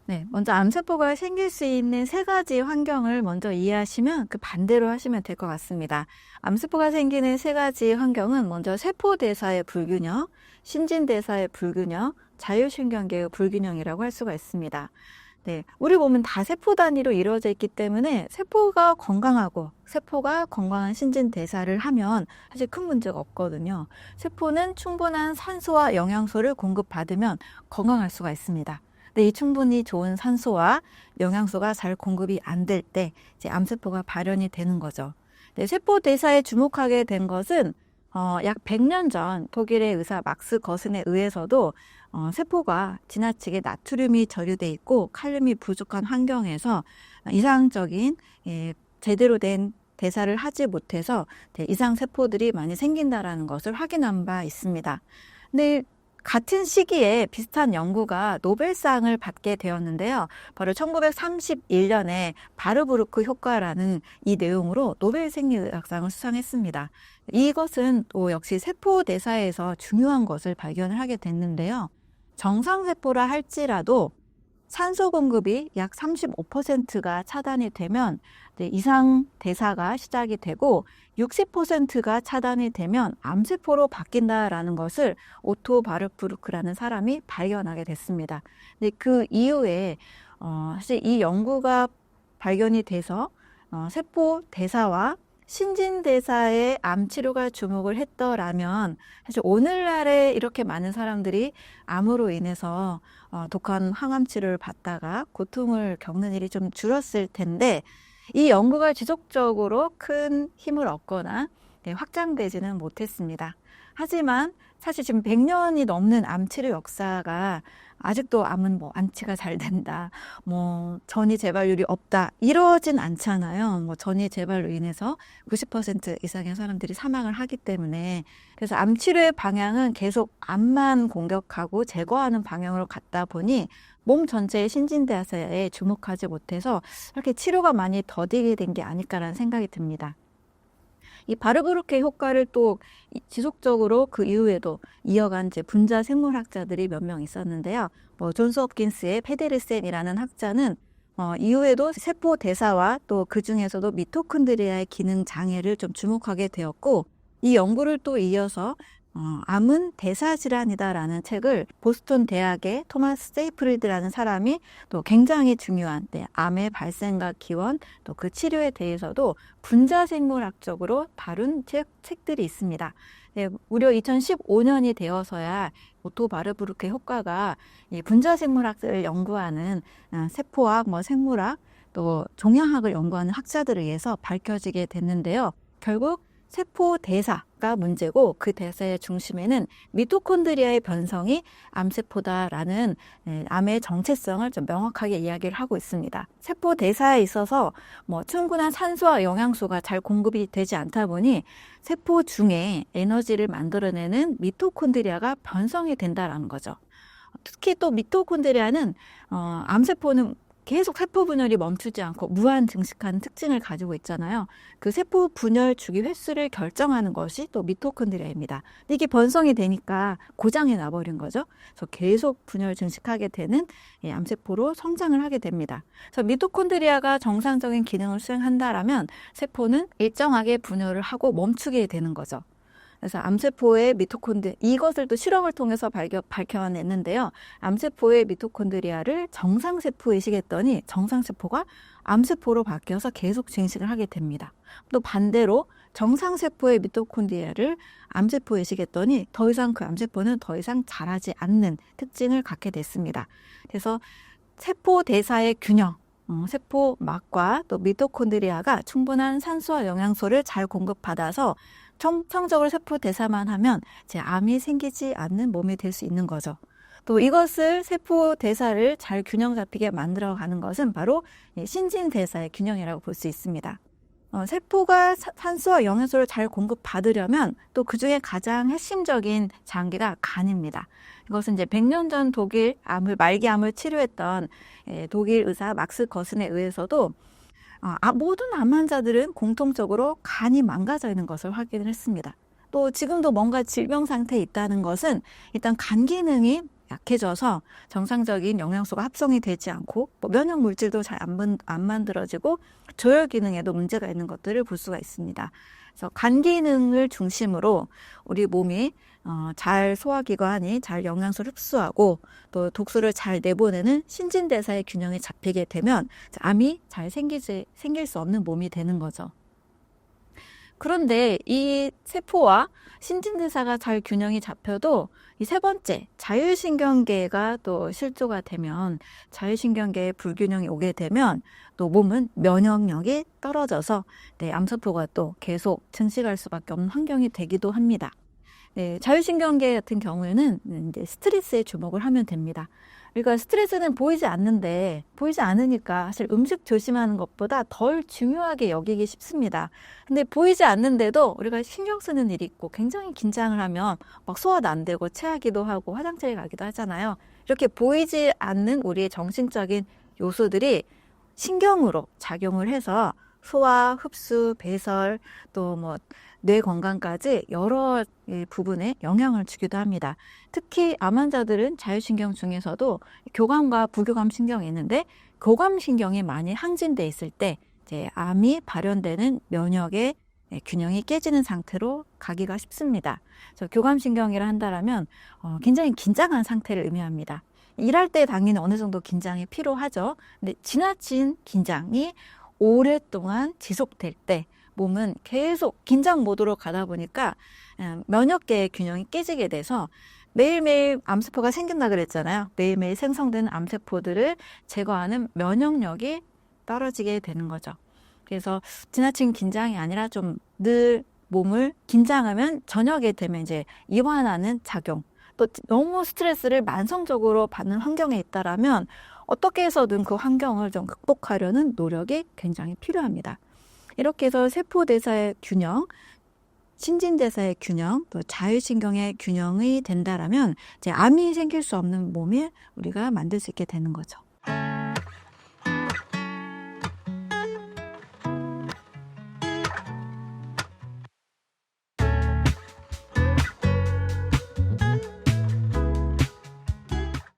네, 먼저 암세포가 생길 수 있는 세 가지 환경을 먼저 이해하시면 그 반대로 하시면 될 것 같습니다. 암세포가 생기는 세 가지 환경은 먼저 세포대사의 불균형, 신진대사의 불균형, 자율신경계의 불균형이라고 할 수가 있습니다. 네, 우리 몸은 다 세포 단위로 이루어져 있기 때문에 세포가 건강하고 세포가 건강한 신진대사를 하면 사실 큰 문제가 없거든요. 세포는 충분한 산소와 영양소를 공급받으면 건강할 수가 있습니다. 근데 이 충분히 좋은 산소와 영양소가 잘 공급이 안 될 때 이제 암세포가 발현이 되는 거죠. 네, 세포 대사에 주목하게 된 것은 약 100년 전 독일의 의사 막스 거슨에 의해서도 세포가 지나치게 나트륨이 저류돼 있고 칼륨이 부족한 환경에서 이상적인 제대로 된 대사를 하지 못해서 이상 세포들이 많이 생긴다라는 것을 확인한 바 있습니다. 근데 같은 시기에 비슷한 연구가 노벨상을 받게 되었는데요. 바로 1931년에 바르부르크 효과라는 이 내용으로 노벨 생리의학상을 수상했습니다. 이것은 또 역시 세포 대사에서 중요한 것을 발견을 하게 됐는데요. 정상세포라 할지라도 산소 공급이 약 35%가 차단이 되면 이상 대사가 시작이 되고 60%가 차단이 되면 암세포로 바뀐다라는 것을 오토 바르부르크라는 사람이 발견하게 됐습니다. 근데 그 이후에 사실 이 연구가 발견이 돼서 세포 대사와 신진대사의 암치료가 주목을 했더라면 사실 오늘날에 이렇게 많은 사람들이 암으로 인해서 독한 항암치료를 받다가 고통을 겪는 일이 좀 줄었을 텐데 이 연구가 지속적으로 큰 힘을 얻거나 확장되지는 못했습니다. 하지만 사실 지금 100년이 넘는 암치료 역사가 아직도 암은 완치가 잘 된다, 전이 재발률이 없다 이러진 않잖아요. 전이 재발로 인해서 90% 이상의 사람들이 사망을 하기 때문에 그래서 암치료의 방향은 계속 암만 공격하고 제거하는 방향으로 갔다 보니 몸 전체의 신진대사에 주목하지 못해서 이렇게 치료가 많이 더디게 된 게 아닐까라는 생각이 듭니다. 이 바르부르크의 효과를 또 지속적으로 그 이후에도 이어간 이제 분자 생물학자들이 몇 명 있었는데요. 존스 홉킨스의 페데르센이라는 학자는 이후에도 세포 대사와 또 그 중에서도 미토콘드리아의 기능 장애를 좀 주목하게 되었고 이 연구를 또 이어서 암은 대사질환이다라는 책을 보스턴 대학의 토마스 세이프리드라는 사람이 또 굉장히 중요한 암의 발생과 기원 또 그 치료에 대해서도 분자생물학적으로 다룬 책들이 있습니다. 무려 2015년이 되어서야 오토 바르부르크 효과가 이 분자생물학을 연구하는 세포학, 생물학, 또 종양학을 연구하는 학자들에 의해서 밝혀지게 됐는데요. 결국 세포 대사가 문제고 그 대사의 중심에는 미토콘드리아의 변성이 암세포다라는 암의 정체성을 좀 명확하게 이야기를 하고 있습니다. 세포 대사에 있어서 충분한 산소와 영양소가 잘 공급이 되지 않다 보니 세포 중에 에너지를 만들어내는 미토콘드리아가 변성이 된다라는 거죠. 특히 또 미토콘드리아는 암세포는 계속 세포 분열이 멈추지 않고 무한 증식하는 특징을 가지고 있잖아요. 그 세포 분열 주기 횟수를 결정하는 것이 또 미토콘드리아입니다. 근데 이게 변성이 되니까 고장이 나버린 거죠. 그래서 계속 분열 증식하게 되는 암세포로 성장을 하게 됩니다. 그래서 미토콘드리아가 정상적인 기능을 수행한다라면 세포는 일정하게 분열을 하고 멈추게 되는 거죠. 그래서 암세포의 이것을 또 실험을 통해서 밝혀냈는데요. 암세포의 미토콘드리아를 정상세포에 이식했더니 정상세포가 암세포로 바뀌어서 계속 증식을 하게 됩니다. 또 반대로 정상세포의 미토콘드리아를 암세포에 이식했더니 더 이상 그 암세포는 더 이상 자라지 않는 특징을 갖게 됐습니다. 그래서 세포 대사의 균형, 세포막과 또 미토콘드리아가 충분한 산소와 영양소를 잘 공급받아서 정상적으로 세포 대사만 하면 암이 생기지 않는 몸이 될 수 있는 거죠. 또 이것을 세포 대사를 잘 균형 잡히게 만들어가는 것은 바로 신진대사의 균형이라고 볼 수 있습니다. 세포가 산소와 영양소를 잘 공급받으려면 또 그중에 가장 핵심적인 장기가 간입니다. 이것은 이제 100년 전 독일 말기암을 치료했던 독일 의사 막스 거슨에 의해서도 모든 암 환자들은 공통적으로 간이 망가져 있는 것을 확인을 했습니다. 또 지금도 뭔가 질병 상태에 있다는 것은 일단 간 기능이 약해져서 정상적인 영양소가 합성이 되지 않고 뭐 면역 물질도 잘 안 만들어지고 조혈 기능에도 문제가 있는 것들을 볼 수가 있습니다. 그래서 간 기능을 중심으로 우리 몸이 잘 소화기관이 잘 영양소를 흡수하고 또 독소를 잘 내보내는 신진대사의 균형이 잡히게 되면 암이 잘 생길 수 없는 몸이 되는 거죠. 그런데 이 세포와 신진대사가 잘 균형이 잡혀도 이 세 번째 자율신경계가 또 실조가 되면 자율신경계의 불균형이 오게 되면 또 몸은 면역력이 떨어져서 암세포가 또 계속 증식할 수밖에 없는 환경이 되기도 합니다. 자율신경계 같은 경우에는 이제 스트레스에 주목을 하면 됩니다. 그러니까 스트레스는 보이지 않는데 보이지 않으니까 사실 음식 조심하는 것보다 덜 중요하게 여기기 쉽습니다. 근데 보이지 않는데도 우리가 신경 쓰는 일이 있고 굉장히 긴장을 하면 막 소화도 안 되고 체하기도 하고 화장실에 가기도 하잖아요. 이렇게 보이지 않는 우리의 정신적인 요소들이 신경으로 작용을 해서 소화, 흡수, 배설, 또 뭐 뇌 건강까지 여러 부분에 영향을 주기도 합니다. 특히 암 환자들은 자율신경 중에서도 교감과 부교감 신경이 있는데 교감 신경이 많이 항진돼 있을 때 이제 암이 발현되는 면역의 균형이 깨지는 상태로 가기가 쉽습니다. 그래서 교감 신경이라 한다라면 굉장히 긴장한 상태를 의미합니다. 일할 때 당연히 어느 정도 긴장이 필요하죠. 근데 지나친 긴장이 오랫동안 지속될 때 몸은 계속 긴장 모드로 가다 보니까 면역계의 균형이 깨지게 돼서 매일매일 암세포가 생긴다 그랬잖아요. 매일매일 생성되는 암세포들을 제거하는 면역력이 떨어지게 되는 거죠. 그래서 지나친 긴장이 아니라 좀 늘 몸을 긴장하면 저녁에 되면 이제 이완하는 작용, 또 너무 스트레스를 만성적으로 받는 환경에 있다라면 어떻게 해서든 그 환경을 좀 극복하려는 노력이 굉장히 필요합니다. 이렇게 해서 세포대사의 균형, 신진대사의 균형, 또 자율신경의 균형이 된다라면 이제 암이 생길 수 없는 몸을 우리가 만들 수 있게 되는 거죠.